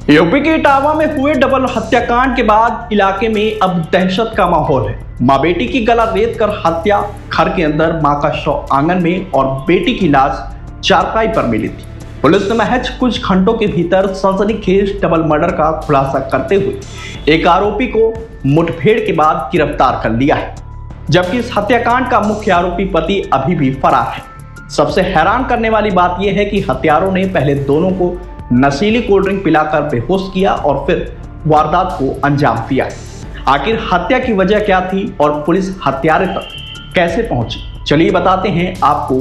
UP के इटावा में हुए डबल हत्याकांड के बाद इलाके में अब दहशत का माहौल है। मां बेटी की गला रेत कर हत्या, घर के अंदर मां का शव आंगन में और बेटी की लाश चारपाई पर मिली थी। पुलिस ने महज कुछ घंटों के भीतर सनसनीखेज डबल मर्डर का खुलासा करते हुए एक आरोपी को मुठभेड़ के बाद गिरफ्तार कर लिया है, जबकि इस हत्याकांड का मुख्य आरोपी पति अभी भी फरार है। सबसे हैरान करने वाली बात यह है कि हत्यारों ने पहले दोनों को नशीली कोल्ड ड्रिंक पिलाकर बेहोश किया और फिर वारदात को अंजाम दिया। आखिर हत्या की वजह क्या थी और पुलिस हत्यारे तक कैसे पहुंची, चलिए बताते हैं आपको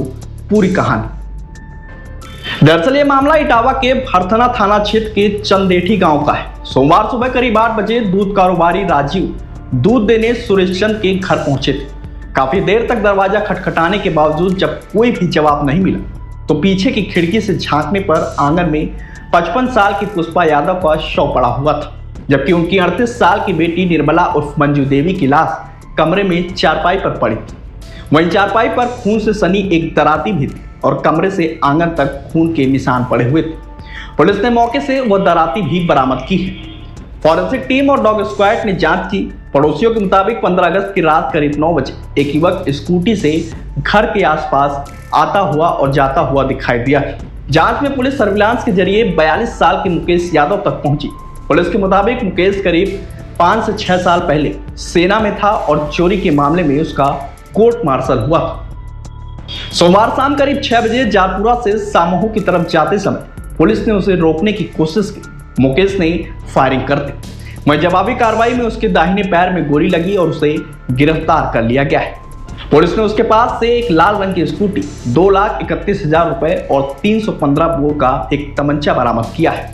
पूरी कहानी। दरअसल ये मामला इटावा के भरथना थाना क्षेत्र के चंदेठी गांव का है। सोमवार सुबह करीब 8 बजे दूध कारोबारी राजीव दूध देने सुरेश चंद के घर पहुंचे थे। काफी देर तक दरवाजा खटखटाने के बावजूद जब कोई भी जवाब नहीं मिला तो पीछे की खिड़की से झांकने पर आंगन में 55 साल की पुष्पा यादव का शव पड़ा हुआ था, जबकि उनकी 38 साल की बेटी निर्मला उर्फ मंजू देवी की लाश कमरे में चारपाई पर पड़ी थी। वहीं चारपाई पर खून से सनी एक दराती भी थी और कमरे से आंगन तक खून के निशान पड़े हुए थे। पुलिस ने मौके से वह दराती भी बरामद की है। फॉरेंसिक टीम और डॉग स्क्वाड ने जांच की। पड़ोसियों के मुताबिक 15 अगस्त की रात करीब 9 बजे एक युवक स्कूटी से घर के आसपास आता हुआ और जाता हुआ दिखाई दिया। जांच में पुलिस सर्विलांस के जरिए 42 साल के मुकेश यादव तक पहुंची। पुलिस के मुताबिक मुकेश करीब 5 से 6 साल पहले सेना में था और चोरी के मामले में उसका कोर्ट मार्शल हुआ था। सोमवार शाम करीब 6 बजे जारपुरा से सामोह की तरफ जाते समय पुलिस ने उसे रोकने की कोशिश की। मुकेश ने फायरिंग कर दी। वहीं जवाबी कार्रवाई में उसके दाहिने पैर में गोली लगी और उसे गिरफ्तार कर लिया गया है। पुलिस ने उसके पास से एक लाल रंग की स्कूटी, 2,31,000 रुपए और 315 बोर का एक तमंचा बरामद किया है।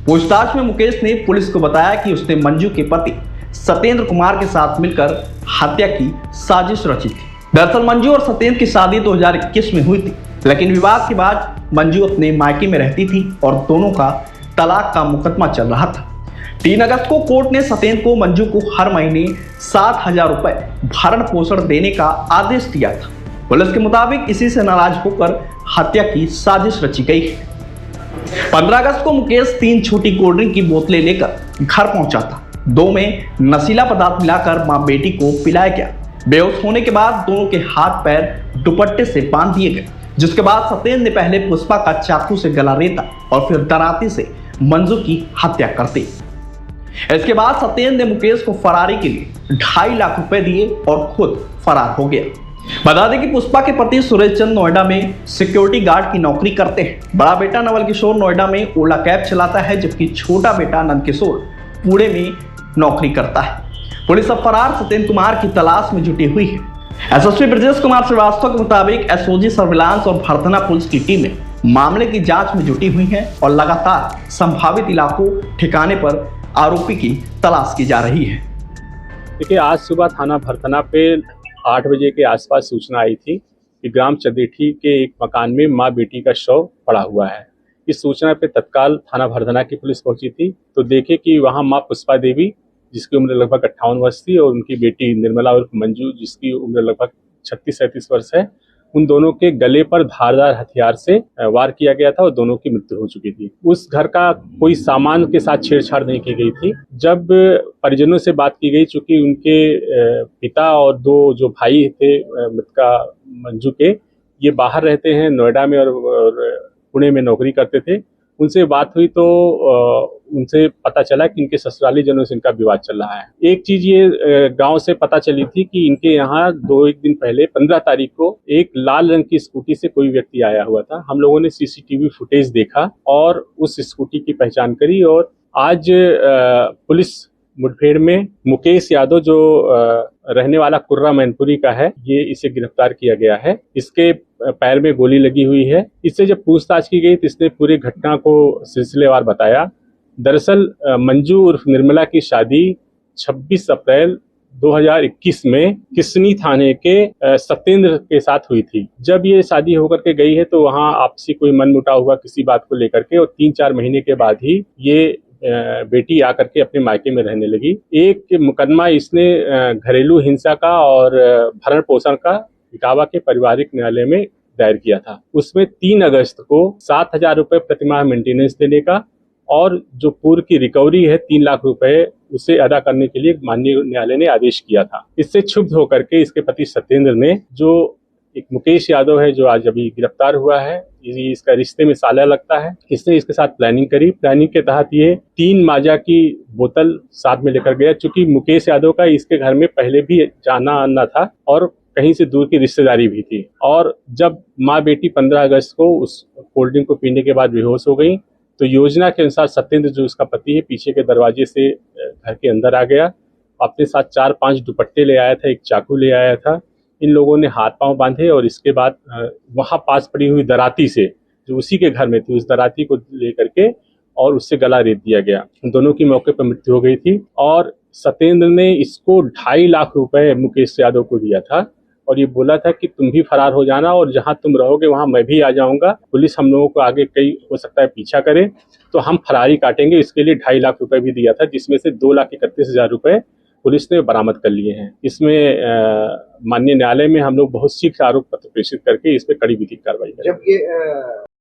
पूछताछ में मुकेश ने पुलिस को बताया कि उसने मंजू के पति सत्येंद्र कुमार के साथ मिलकर हत्या की साजिश रची थी। दरअसल मंजू और सत्येंद्र की शादी 2021 में हुई थी, लेकिन विवाद के बाद मंजू अपने मायके में रहती थी और दोनों का तलाक का मुकदमा चल रहा था। 3 अगस्त को कोर्ट ने सत्येंद्र को मंजू को हर महीने 7,000 रुपए भरण पोषण देने का आदेश दिया था। पुलिस के मुताबिक इसी से नाराज होकर हत्या की साजिश रची गई है। 15 अगस्त को मुकेश 3 छोटी कोल्ड ड्रिंक की बोतलें लेकर घर पहुंचा था। 2 में नशीला पदार्थ मिलाकर मां बेटी को पिलाया गया। बेहोश होने के बाद दोनों के हाथ पैर दुपट्टे से बांध दिए गए, जिसके बाद सत्येंद्र ने पहले पुष्पा का चाकू से गला रेता और फिर दराती से मंजू की हत्या कर दी। इसके बाद सत्येंद्र ने मुकेश को फरारी के लिए 2.5 लाख रुपए दिए और खुद फरार हो गया। बता दें कि पुष्पा के पति सुरेश चंद नोएडा में सिक्योरिटी गार्ड की नौकरी करते हैं। बड़ा बेटा नवल किशोर नोएडा में ओला कैब चलाता है, जबकि छोटा बेटा नंद किशोर पुणे में नौकरी करता है। पुलिस अब फरार सत्येंद्र कुमार की तलाश में जुटी हुई है। एसएसपी ब्रजेश कुमार श्रीवास्तव के मुताबिक एसओजी सर्विलांस और भरथना पुलिस की टीमें मामले की जांच में जुटी हुई हैं और लगातार संभावित इलाकों ठिकाने पर आरोपी की तलाश की जा रही है। देखिए, आज सुबह थाना भरथना पे 8 बजे के आसपास सूचना आई थी कि ग्राम चंदेठी के एक मकान में मां बेटी का शव पड़ा हुआ है। इस सूचना पे तत्काल थाना भरथना की पुलिस पहुंची थी तो देखे कि वहां मां पुष्पा देवी, जिसकी उम्र लगभग 58 वर्ष थी, और उनकी बेटी निर्मला उर्फ मंजू, जिसकी उम्र लगभग 36-37 वर्ष है, उन दोनों के गले पर धारदार हथियार से वार किया गया था और दोनों की मृत्यु हो चुकी थी। उस घर का कोई सामान के साथ छेड़छाड़ नहीं की गई थी। जब परिजनों से बात की गई, चूंकि उनके पिता और 2 जो भाई थे मृतका मंजू के, ये बाहर रहते हैं, नोएडा में और पुणे में नौकरी करते थे, उनसे बात हुई तो उनसे पता चला कि इनके ससुराली जनों से इनका विवाद चल रहा है। एक चीज ये गांव से पता चली थी कि इनके यहाँ 2-1 दिन पहले 15 तारीख को एक लाल रंग की स्कूटी से कोई व्यक्ति आया हुआ था। हम लोगों ने सीसीटीवी फुटेज देखा और उस स्कूटी की पहचान करी और आज पुलिस मुठभेड़ में मुकेश यादव, जो रहने वाला कुर्रा मैनपुरी का है, ये इसे गिरफ्तार किया गया है। इसके पैर में गोली लगी हुई है। इससे जब पूछताछ की गई तो इसने पूरी घटना को सिलसिलेवार बताया। दरअसल मंजू उर्फ निर्मला की शादी 26 अप्रैल 2021 में किसनी थाने के सत्येंद्र के साथ हुई थी। जब ये शादी होकर के गई है तो वहाँ आपसी कोई मनमुटाव हुआ किसी बात को लेकर के, और 3-4 महीने के बाद ही ये बेटी आकर के अपने मायके में रहने लगी। एक मुकदमा इसने घरेलू हिंसा का और भरण पोषण का इटावा के पारिवारिक न्यायालय में दायर किया था। उसमें 3 अगस्त को 7,000 रुपए प्रतिमाह मेंटेनेंस देने का और जो पूर्व की रिकवरी है 3 लाख रुपए उसे अदा करने के लिए माननीय न्यायालय ने आदेश किया था। इससे क्षुब्ध होकर के इसके पति सत्येंद्र ने, जो एक मुकेश यादव है जो आज अभी गिरफ्तार हुआ है, इसका रिश्ते में साला लगता है, इसने इसके साथ प्लानिंग करी। प्लानिंग के तहत ये 3 माजा की बोतल साथ में लेकर गया, चूंकि मुकेश यादव का इसके घर में पहले भी जाना आना था और कहीं से दूर की रिश्तेदारी भी थी। और जब माँ बेटी 15 अगस्त को उस कोल्ड ड्रिंक को पीने के बाद बेहोश हो गई, तो योजना के अनुसार सत्येंद्र जो उसका पति है पीछे के दरवाजे से घर के अंदर आ गया, अपने साथ 4-5 दुपट्टे ले आया था, एक चाकू ले आया था। इन लोगों ने हाथ पांव बांधे और इसके बाद वहां पास पड़ी हुई दराती से, जो उसी के घर में थी, उस दराती को लेकर के और उससे गला रेत दिया गया। दोनों की मौके पर मृत्यु हो गई थी। और सत्येंद्र ने इसको 2.5 लाख रुपए मुकेश यादव को दिया था और ये बोला था कि तुम भी फरार हो जाना और जहां तुम रहोगे वहां मैं भी आ जाऊंगा, पुलिस हम लोगों को आगे कई हो सकता है पीछा करे तो हम फरारी काटेंगे। इसके लिए 2.5 लाख रुपए भी दिया था, जिसमें से 2,31,000 रुपए पुलिस ने बरामद कर लिए हैं। इसमें माननीय न्यायालय में हम लोग बहुत शीघ्र आरोप पत्र प्रेषित करके इस पे कड़ी विधिक कार्रवाई करेंगे।